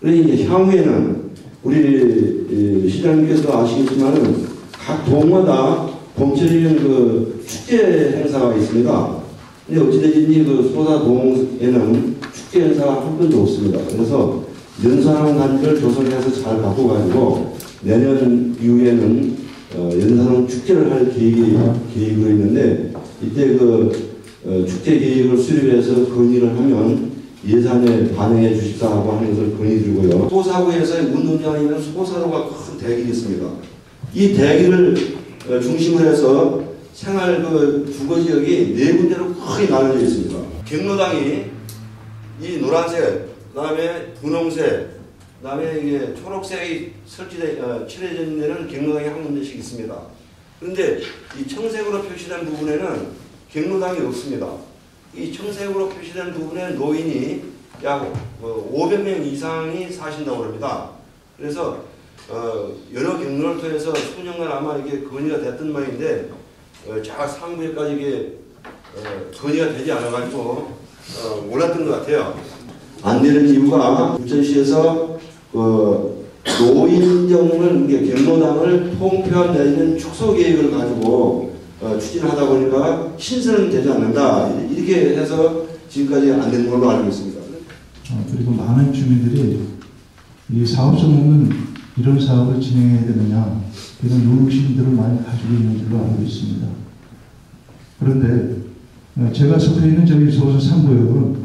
그러니 이제 향후에는 우리 시장님께서도 아시겠지만은 각 동마다 봄철에는 그 축제 행사가 있습니다. 근데 어찌되든지 그 소사동에는 축제 행사가 한 번도 없습니다. 그래서 연산홍 단지를 조성해서 잘 바꿔가지고 내년 이후에는 연산홍 축제를 할 계획으로 있는데 이때 그 축제 계획을 수립해서 건의를 하면 예산에 반영해 주십사라고 하는 것을 건의드리고요. 소사구에서의 운동장이면 소사로가 큰 대길이 있습니다. 이 대길을 중심으로 해서 생활 그 주거 지역이 네 군데로 크게 나눠져 있습니다. 경로당이 이 노란색, 그다음에 분홍색, 그다음에 이게 초록색이 칠해져 있는 데는 경로당이 한 군데씩 있습니다. 그런데 이 청색으로 표시된 부분에는 경로당이 없습니다. 이 청색으로 표시된 부분에 노인이 약 500명 이상이 사신다고 합니다. 그래서 여러 경로를 통해서 수년간 아마 이게 건의가 됐던 모양인데 저 상부에까지 이게 건의가 되지 않아가지고 몰랐던 것 같아요. 안 되는 이유가 부천시에서 노인정을 경로당을 통폐합 내지는 축소 계획을 가지고 추진하다 보니까 신설은 되지 않는다. 이렇게 해서 지금까지 안 된 걸로 알고 있습니다. 그리고 많은 주민들이 이 사업성 없는 이런 사업을 진행해야 되느냐 이런 의심들을 많이 가지고 있는 줄로 알고 있습니다. 그런데 제가 속해 있는 저희 소서 3구역은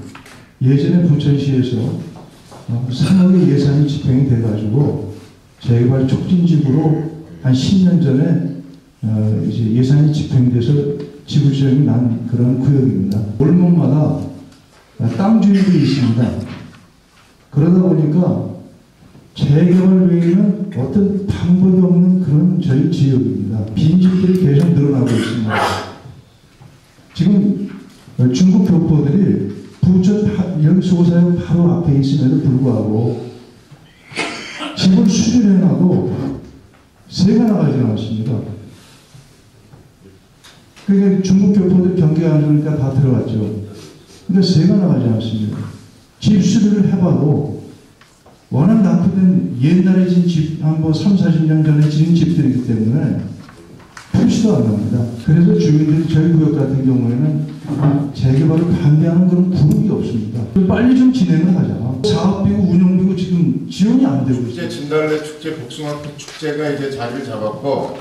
예전에 부천시에서 3억의 예산이 집행이 돼가지고 재개발 촉진지구로 한 10년 전에 이제 예산이 집행돼서 지구 지정이 난 그런 구역입니다. 골목마다 땅 주인들이 있습니다. 그러다 보니까 재개발 외에는 어떤 방법이 없는 그런 저희 지역입니다. 빈집들이 계속 늘어나고 있습니다. 지금 중국 교포들이 부천 여기 소사역 바로 앞에 있음에도 불구하고 집을 수리해놔도 새가 나가지 않았습니다. 그러니까 중국 교포들 경기가 안 좋으니까 다 들어갔죠. 근데 새가 나가지 않습니다. 집 수리를 해봐도 워낙 낙후된 옛날에 진 집, 한 3, 40년 전에 지은 집들이기 때문에 표시도 안 납니다. 그래서 주민들이 저희 구역 같은 경우에는 재개발을 반대하는 그런 그룹이 없습니다. 빨리 좀 진행을 하자. 사업비고 운영비고 지금 지원이 안 되고 있어요. 축제 진달래 축제, 복숭아꽃 축제가 이제 자리를 잡았고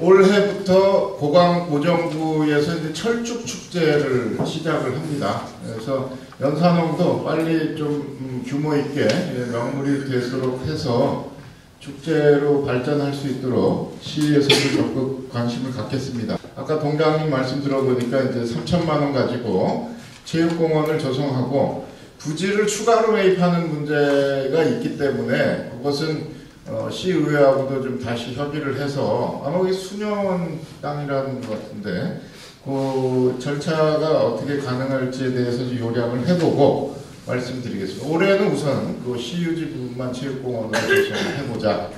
올해부터 고강 오정구에서 이제 철쭉 축제를 시작을 합니다. 그래서 연산홍도 빨리 좀 규모 있게 명물이 되도록 해서 축제로 발전할 수 있도록 시에서도 적극 관심을 갖겠습니다. 아까 동장님 말씀 들어보니까 이제 3천만 원 가지고 체육공원을 조성하고 부지를 추가로 매입하는 문제가 있기 때문에 그것은 시의회하고도 좀 다시 협의를 해서 아마 그게 수년 땅이라는 것 같은데 그 절차가 어떻게 가능할지에 대해서 요량을 해보고 말씀드리겠습니다. 올해는 우선 그 시유지 부분만 체육공원으로 조성을 해보자.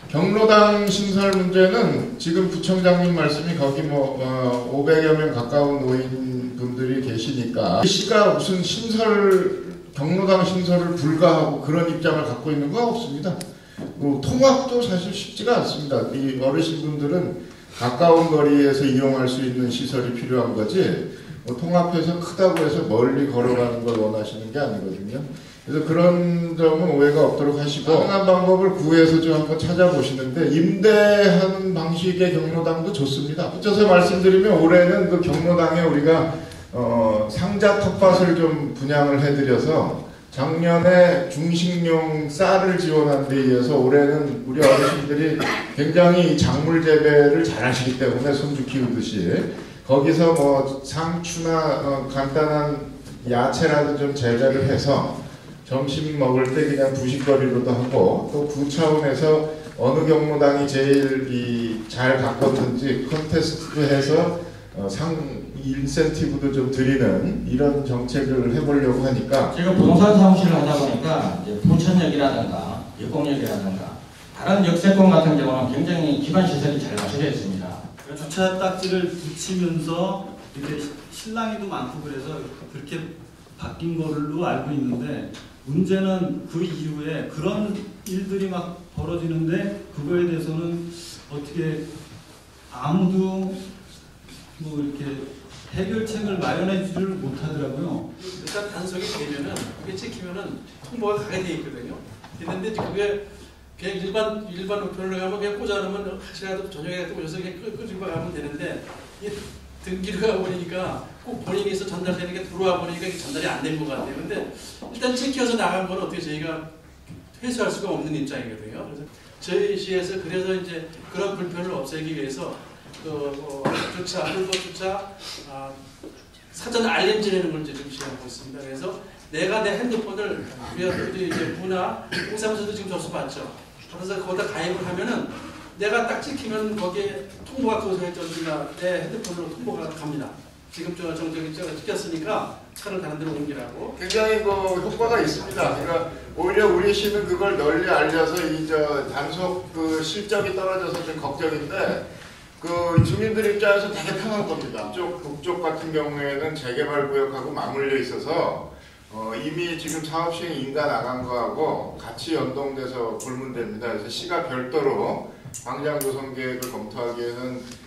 경로당 신설 문제는 지금 부청장님 말씀이 거기 500여 명 가까운 노인분들이 계시니까 시가 무슨 경로당 신설을 불가하고 그런 입장을 갖고 있는 건 없습니다. 통합도 사실 쉽지가 않습니다. 이 어르신분들은 가까운 거리에서 이용할 수 있는 시설이 필요한 거지 통합해서 크다고 해서 멀리 걸어가는 걸 원하시는 게 아니거든요. 그래서 그런 점은 오해가 없도록 하시고 가능한 방법을 구해서 좀 한번 찾아보시는데 임대하는 방식의 경로당도 좋습니다. 붙여서 말씀드리면 올해는 그 경로당에 우리가 상자 텃밭을 좀 분양을 해드려서 작년에 중식용 쌀을 지원한 데 이어서 올해는 우리 어르신들이 굉장히 작물 재배를 잘 하시기 때문에 손주 키우듯이 거기서 뭐 상추나 간단한 야채라도 좀 재배를 해서 점심 먹을 때 그냥 부식거리로도 하고 또 그 차원에서 어느 경로당이 제일 잘 가꿨는지 컨테스트도 해서 인센티브도 좀 드리는 이런 정책을 해보려고 하니까 제가 부동산 사무실을 하다 보니까 이제 부천역이라든가 역공역이라든가 다른 역세권 같은 경우는 굉장히 기반 시설이 잘 갖춰져 있습니다. 주차 딱지를 붙이면서 이렇게 실랑이도 많고 그래서 그렇게 바뀐 걸로 알고 있는데 문제는 그 이후에 그런 일들이 막 벌어지는데 그거에 대해서는 어떻게 아무도 뭐 이렇게 해결책을 마련해 주지를 못하더라고요. 일단 단속이 되면은 그게 찍히면은 통보가 가게 돼 있거든요. 있는데 그게 그냥 일반 우편으로 가면 그냥 꽂아놓으면 혹시라도 저녁에 꽂아서 그냥 끄집어 가면 되는데 이 등기로 가보니까 꼭 본인에서 전달되는 게 들어와 보니까 이게 전달이 안 된 것 같아요. 근데 일단 찍혀서 나간 건 어떻게 저희가 회수할 수가 없는 입장이거든요. 그래서 저희 시에서 그래서 이제 그런 불편을 없애기 위해서 불법 주차 사전 알림 지내는 걸 이제 좀 시행하고 있습니다. 그래서 내가 내 핸드폰을 우리 이제 부나 공사무소도 지금 접수받죠. 그래서 거기다 가입을 하면은 내가 딱 찍히면 거기에 통보가 그것에 내 핸드폰으로 통보가 갑니다. 지금 정적이 찍혔으니까 차를 다른 데로 옮기라고. 굉장히 그 효과가 있습니다. 그러니까 오히려 우리 시는 그걸 널리 알려서 이 단속 그 실적이 떨어져서 좀 걱정인데 그 주민들 입장에서 되게 편한 겁니다. 북쪽 같은 경우에는 재개발 구역하고 맞물려 있어서 이미 지금 사업 시행 인가 나간 거하고 같이 연동돼서 불문됩니다. 그래서 시가 별도로 광장 조성 계획을 검토하기에는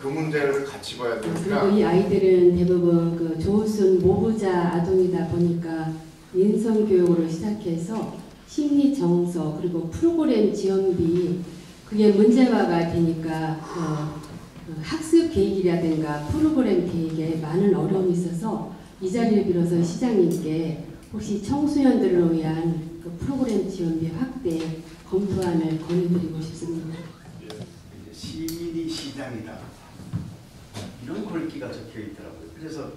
그 문제를 같이 봐야 되니까. 그리고 이 아이들은 대부분 그 조순 모부자 아동이다 보니까 인성 교육으로 시작해서 심리 정서 그리고 프로그램 지원비 그게 문제화가 되니까 학습 계획이라든가 프로그램 계획에 많은 어려움이 있어서 이 자리를 빌어서 시장님께 혹시 청소년들을 위한 그 프로그램 지원비 확대 검토안을 건의드리고 싶습니다. 시민이 시장이다. 이런 글귀가 적혀 있더라고요. 그래서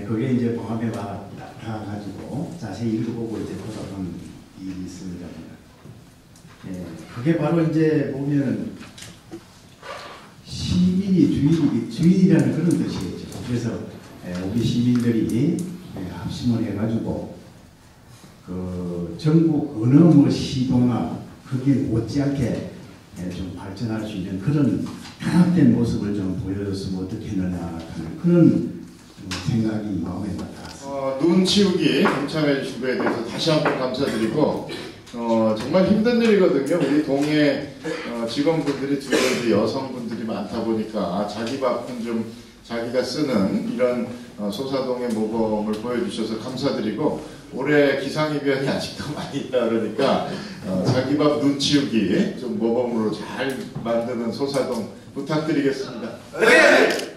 그게 이제 봉합에 나가지고 자세히 읽어보고 이제 보답한 일이 있습니다. 그게 바로 이제 보면 시민이 주인이라는 그런 뜻이겠죠. 그래서 우리 시민들이 합심을 해가지고 그 전국 어느 뭐 시도나 거기에 못지않게 좀 발전할 수 있는 그런 단합된 모습을 좀 보여줬으면 어떻겠느냐 하는 그런 생각이 마음에 닿았습니다. 눈 치우기 동참해 주신 거에 대해서 다시 한번 감사드리고 정말 힘든 일이거든요. 우리 동해 직원분들이 주로 여성분들이 많다 보니까 자기 밥은 좀 자기가 쓰는 이런 소사동의 모범을 보여주셔서 감사드리고 올해 기상이변이 아직도 많이 있다 그러니까 자기 밥 눈 치우기 좀 모범으로 잘 만드는 소사동 부탁드리겠습니다. 네!